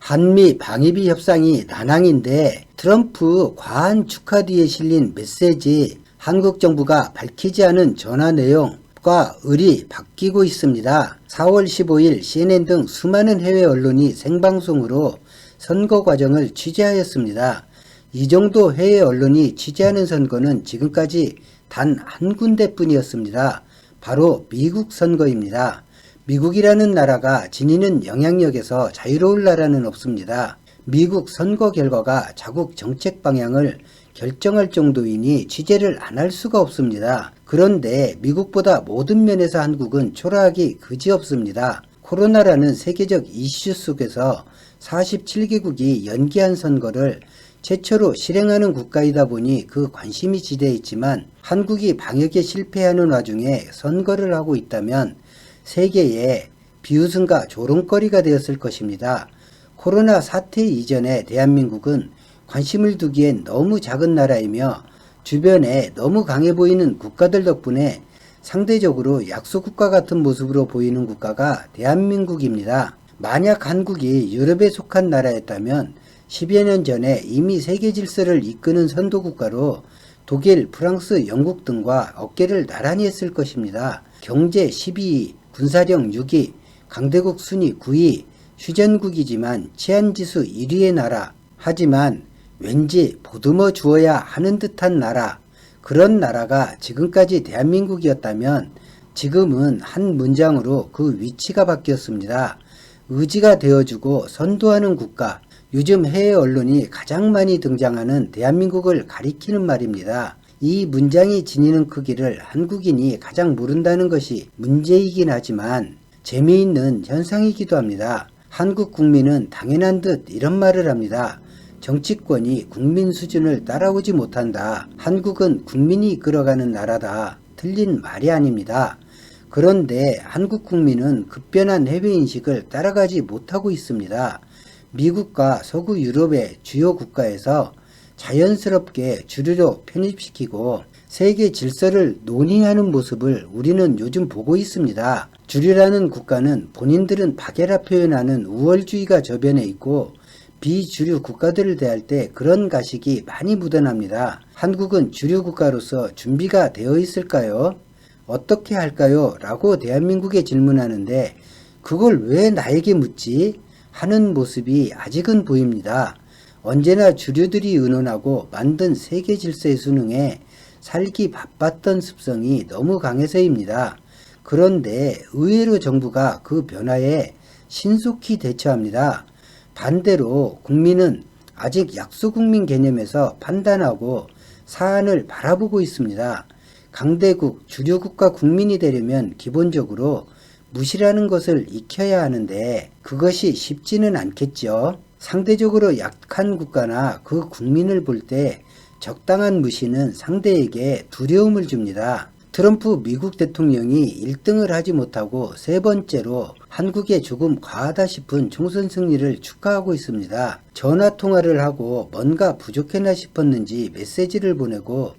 한미 방위비 협상이 난항인데 트럼프 과한 축하 뒤에 실린 메시지, 한국 정부가 밝히지 않은 전화 내용과 을이 바뀌고 있습니다. 4월 15일 CNN 등 수많은 해외 언론이 생방송으로 선거 과정을 취재하였습니다. 이 정도 해외 언론이 취재하는 선거는 지금까지 단 한 군데뿐이었습니다. 바로 미국 선거입니다. 미국이라는 나라가 지니는 영향력에서 자유로울 나라는 없습니다. 미국 선거 결과가 자국 정책 방향을 결정할 정도이니 취재를 안 할 수가 없습니다. 그런데 미국보다 모든 면에서 한국은 초라하기 그지없습니다. 코로나라는 세계적 이슈 속에서 47개국이 연기한 선거를 최초로 실행하는 국가이다 보니 그 관심이 지대해 있지만 한국이 방역에 실패하는 와중에 선거를 하고 있다면 세계의 비웃음과 조롱거리가 되었을 것입니다. 코로나 사태 이전에 대한민국은 관심을 두기엔 너무 작은 나라이며 주변에 너무 강해 보이는 국가들 덕분에 상대적으로 약소국가 같은 모습으로 보이는 국가가 대한민국입니다. 만약 한국이 유럽에 속한 나라였다면 10여 년 전에 이미 세계 질서를 이끄는 선도국가로 독일, 프랑스, 영국 등과 어깨를 나란히 했을 것입니다. 경제 12위, 군사력 6위, 강대국 순위 9위, 휴전국이지만 치안지수 1위의 나라. 하지만 왠지 보듬어 주어야 하는 듯한 나라. 그런 나라가 지금까지 대한민국이었다면 지금은 한 문장으로 그 위치가 바뀌었습니다. 의지가 되어주고 선도하는 국가. 요즘 해외 언론이 가장 많이 등장하는 대한민국을 가리키는 말입니다. 이 문장이 지니는 크기를 한국인이 가장 모른다는 것이 문제이긴 하지만 재미있는 현상이기도 합니다. 한국 국민은 당연한 듯 이런 말을 합니다. 정치권이 국민 수준을 따라오지 못한다. 한국은 국민이 이끌어가는 나라다. 틀린 말이 아닙니다. 그런데 한국 국민은 급변한 해외인식을 따라가지 못하고 있습니다. 미국과 서구 유럽의 주요 국가에서 자연스럽게 주류로 편입시키고 세계 질서를 논의하는 모습을 우리는 요즘 보고 있습니다. 주류라는 국가는 본인들은 박애라 표현하는 우월주의가 저변에 있고 비주류 국가들을 대할 때 그런 가식이 많이 묻어납니다. 한국은 주류 국가로서 준비가 되어 있을까요? 어떻게 할까요? 라고 대한민국에 질문하는데 그걸 왜 나에게 묻지? 하는 모습이 아직은 보입니다. 언제나 주류들이 의논하고 만든 세계 질서의 수능에 살기 바빴던 습성이 너무 강해서입니다. 그런데 의외로 정부가 그 변화에 신속히 대처합니다. 반대로 국민은 아직 약소국민 개념에서 판단하고 사안을 바라보고 있습니다. 강대국, 주류국가 국민이 되려면 기본적으로 무시라는 것을 익혀야 하는데 그것이 쉽지는 않겠죠. 상대적으로 약한 국가나 그 국민을 볼 때 적당한 무시는 상대에게 두려움을 줍니다. 트럼프 미국 대통령이 1등을 하지 못하고 세 번째로 한국에 조금 과하다 싶은 총선 승리를 축하하고 있습니다. 전화통화를 하고 뭔가 부족했나 싶었는지 메시지를 보내고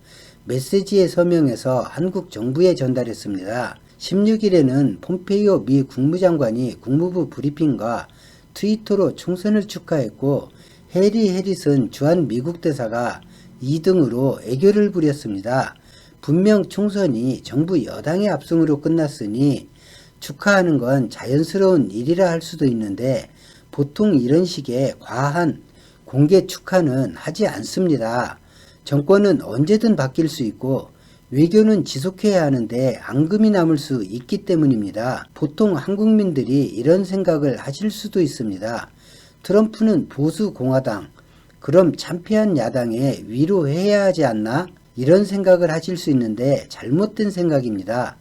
메시지에 서명해서 한국 정부에 전달했습니다. 16일에는 폼페이오 미 국무장관이 국무부 브리핑과 트위터로 총선을 축하했고 해리 해리슨 주한 미국 대사가 2등으로 애교를 부렸습니다. 분명 총선이 정부 여당의 압승으로 끝났으니 축하하는 건 자연스러운 일이라 할 수도 있는데 보통 이런 식의 과한 공개 축하는 하지 않습니다. 정권은 언제든 바뀔 수 있고 외교는 지속해야 하는데 앙금이 남을 수 있기 때문입니다. 보통 한국민들이 이런 생각을 하실 수도 있습니다. 트럼프는 보수 공화당, 그럼 참패한 야당에 위로해야 하지 않나? 이런 생각을 하실 수 있는데 잘못된 생각입니다.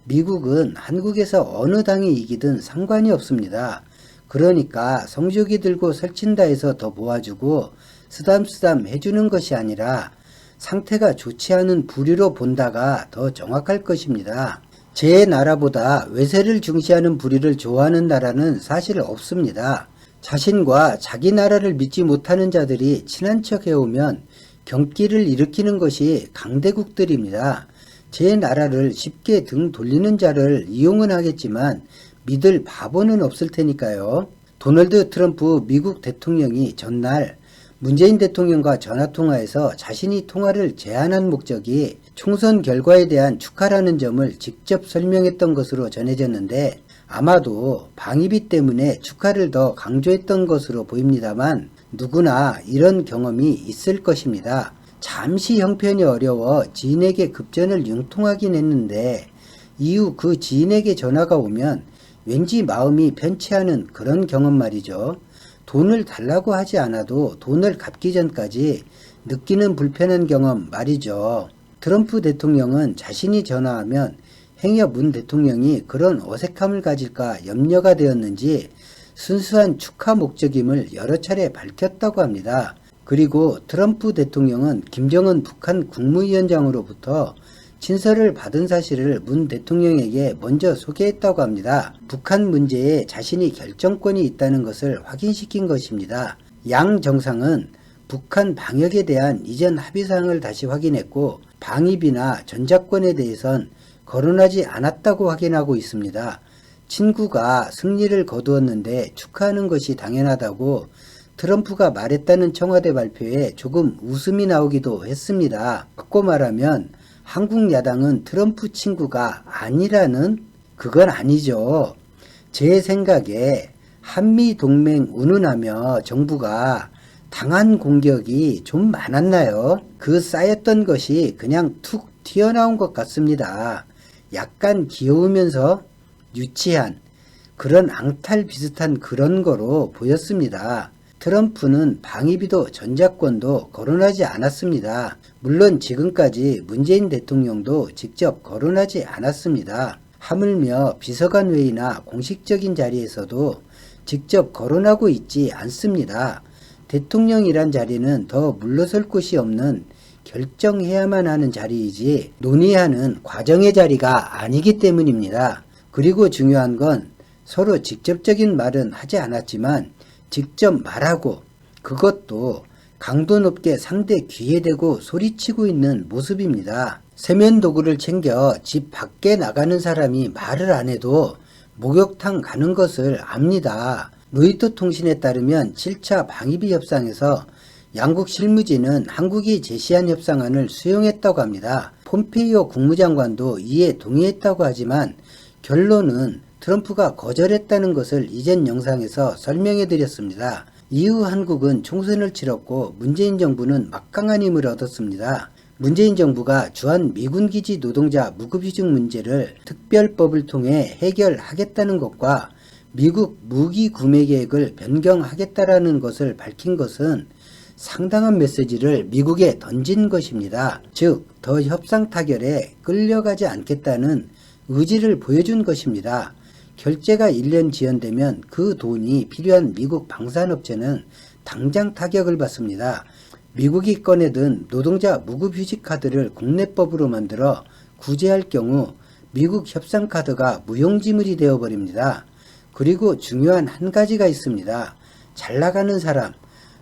미국은 한국에서 어느 당이 이기든 상관이 없습니다. 그러니까 성조기 들고 설친다 해서 더 모아주고 쓰담쓰담 해주는 것이 아니라 상태가 좋지 않은 부류로 본다가 더 정확할 것입니다. 제 나라보다 외세를 중시하는 부류를 좋아하는 나라는 사실 없습니다. 자신과 자기 나라를 믿지 못하는 자들이 친한 척 해오면 경기를 일으키는 것이 강대국들입니다. 제 나라를 쉽게 등 돌리는 자를 이용은 하겠지만 믿을 바보는 없을 테니까요. 도널드 트럼프 미국 대통령이 전날 문재인 대통령과 전화통화에서 자신이 통화를 제안한 목적이 총선 결과에 대한 축하라는 점을 직접 설명했던 것으로 전해졌는데 아마도 방위비 때문에 축하를 더 강조했던 것으로 보입니다만 누구나 이런 경험이 있을 것입니다. 잠시 형편이 어려워 지인에게 급전을 융통하긴 했는데 이후 그 지인에게 전화가 오면 왠지 마음이 편치 않은 그런 경험 말이죠. 돈을 달라고 하지 않아도 돈을 갚기 전까지 느끼는 불편한 경험 말이죠. 트럼프 대통령은 자신이 전화하면 행여 문 대통령이 그런 어색함을 가질까 염려가 되었는지 순수한 축하 목적임을 여러 차례 밝혔다고 합니다. 그리고 트럼프 대통령은 김정은 북한 국무위원장으로부터 친서를 받은 사실을 문 대통령에게 먼저 소개했다고 합니다. 북한 문제에 자신이 결정권이 있다는 것을 확인시킨 것입니다. 양 정상은 북한 방역에 대한 이전 합의사항을 다시 확인했고 방위비나 전작권에 대해선 거론하지 않았다고 확인하고 있습니다. 친구가 승리를 거두었는데 축하하는 것이 당연하다고 트럼프가 말했다는 청와대 발표에 조금 웃음이 나오기도 했습니다. 바꿔 말하면 한국 야당은 트럼프 친구가 아니라는 그건 아니죠. 제 생각에 한미동맹 운운하며 정부가 당한 공격이 좀 많았나요? 그 쌓였던 것이 그냥 툭 튀어나온 것 같습니다. 약간 귀여우면서 유치한 그런 앙탈 비슷한 그런 거로 보였습니다. 트럼프는 방위비도 전작권도 거론하지 않았습니다. 물론 지금까지 문재인 대통령도 직접 거론하지 않았습니다. 하물며 비서관 회의나 공식적인 자리에서도 직접 거론하고 있지 않습니다. 대통령이란 자리는 더 물러설 곳이 없는 결정해야만 하는 자리이지 논의하는 과정의 자리가 아니기 때문입니다. 그리고 중요한 건 서로 직접적인 말은 하지 않았지만 직접 말하고 그것도 강도 높게 상대 귀에 대고 소리치고 있는 모습입니다. 세면도구를 챙겨 집 밖에 나가는 사람이 말을 안 해도 목욕탕 가는 것을 압니다. 로이터 통신에 따르면 7차 방위비 협상에서 양국 실무진은 한국이 제시한 협상안을 수용했다고 합니다. 폼페이오 국무장관도 이에 동의했다고 하지만 결론은 트럼프가 거절했다는 것을 이전 영상에서 설명해 드렸습니다. 이후 한국은 총선을 치렀고 문재인 정부는 막강한 힘을 얻었습니다. 문재인 정부가 주한 미군기지 노동자 무급휴직 문제를 특별법을 통해 해결하겠다는 것과 미국 무기 구매 계획을 변경하겠다라는 것을 밝힌 것은 상당한 메시지를 미국에 던진 것입니다. 즉, 더 협상 타결에 끌려가지 않겠다는 의지를 보여준 것입니다. 결제가 1년 지연되면 그 돈이 필요한 미국 방산업체는 당장 타격을 받습니다. 미국이 꺼내든 노동자 무급휴직 카드를 국내법으로 만들어 구제할 경우 미국 협상 카드가 무용지물이 되어버립니다. 그리고 중요한 한 가지가 있습니다. 잘 나가는 사람,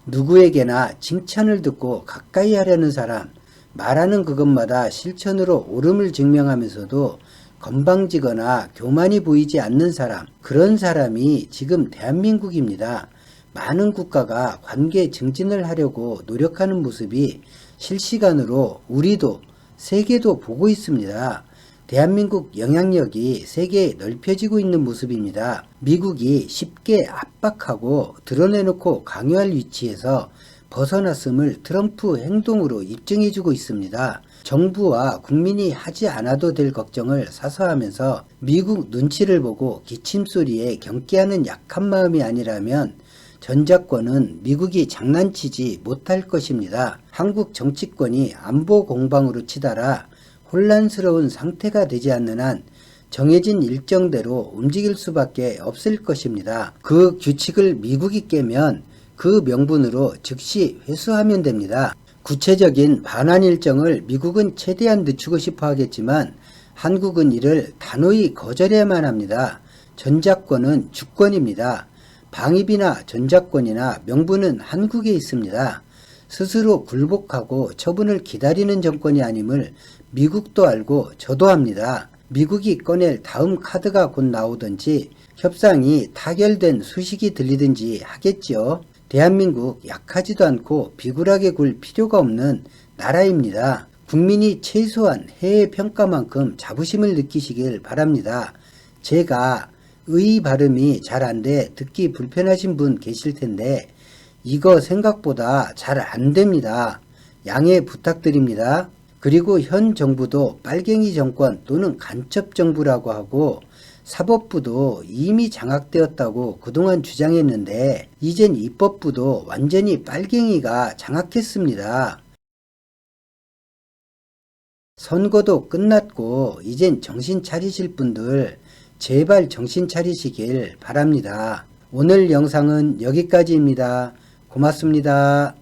누구에게나 칭찬을 듣고 가까이 하려는 사람, 말하는 그것마다 실천으로 옳음을 증명하면서도 건방지거나 교만이 보이지 않는 사람, 그런 사람이 지금 대한민국입니다. 많은 국가가 관계 증진을 하려고 노력하는 모습이 실시간으로 우리도 세계도 보고 있습니다. 대한민국 영향력이 세계에 넓혀지고 있는 모습입니다. 미국이 쉽게 압박하고 드러내놓고 강요할 위치에서 벗어났음을 트럼프 행동으로 입증해주고 있습니다. 정부와 국민이 하지 않아도 될 걱정을 사서 하면서 미국 눈치를 보고 기침소리에 경계하는 약한 마음이 아니라면 전작권은 미국이 장난치지 못할 것입니다. 한국 정치권이 안보 공방으로 치달아 혼란스러운 상태가 되지 않는 한 정해진 일정대로 움직일 수밖에 없을 것입니다. 그 규칙을 미국이 깨면 그 명분으로 즉시 회수하면 됩니다. 구체적인 반환 일정을 미국은 최대한 늦추고 싶어 하겠지만 한국은 이를 단호히 거절해야만 합니다. 전작권은 주권입니다. 방위비나 전작권이나 명분은 한국에 있습니다. 스스로 굴복하고 처분을 기다리는 정권이 아님을 미국도 알고 저도 합니다. 미국이 꺼낼 다음 카드가 곧 나오든지 협상이 타결된 소식이 들리든지 하겠지요. 대한민국 약하지도 않고 비굴하게 굴 필요가 없는 나라입니다. 국민이 최소한 해외 평가만큼 자부심을 느끼시길 바랍니다. 제가 의 발음이 잘 안 돼 듣기 불편하신 분 계실 텐데 이거 생각보다 잘 안 됩니다. 양해 부탁드립니다. 그리고 현 정부도 빨갱이 정권 또는 간첩 정부라고 하고 사법부도 이미 장악되었다고 그동안 주장했는데 이젠 입법부도 완전히 빨갱이가 장악했습니다. 선거도 끝났고 이젠 정신 차리실 분들 제발 정신 차리시길 바랍니다. 오늘 영상은 여기까지입니다. 고맙습니다.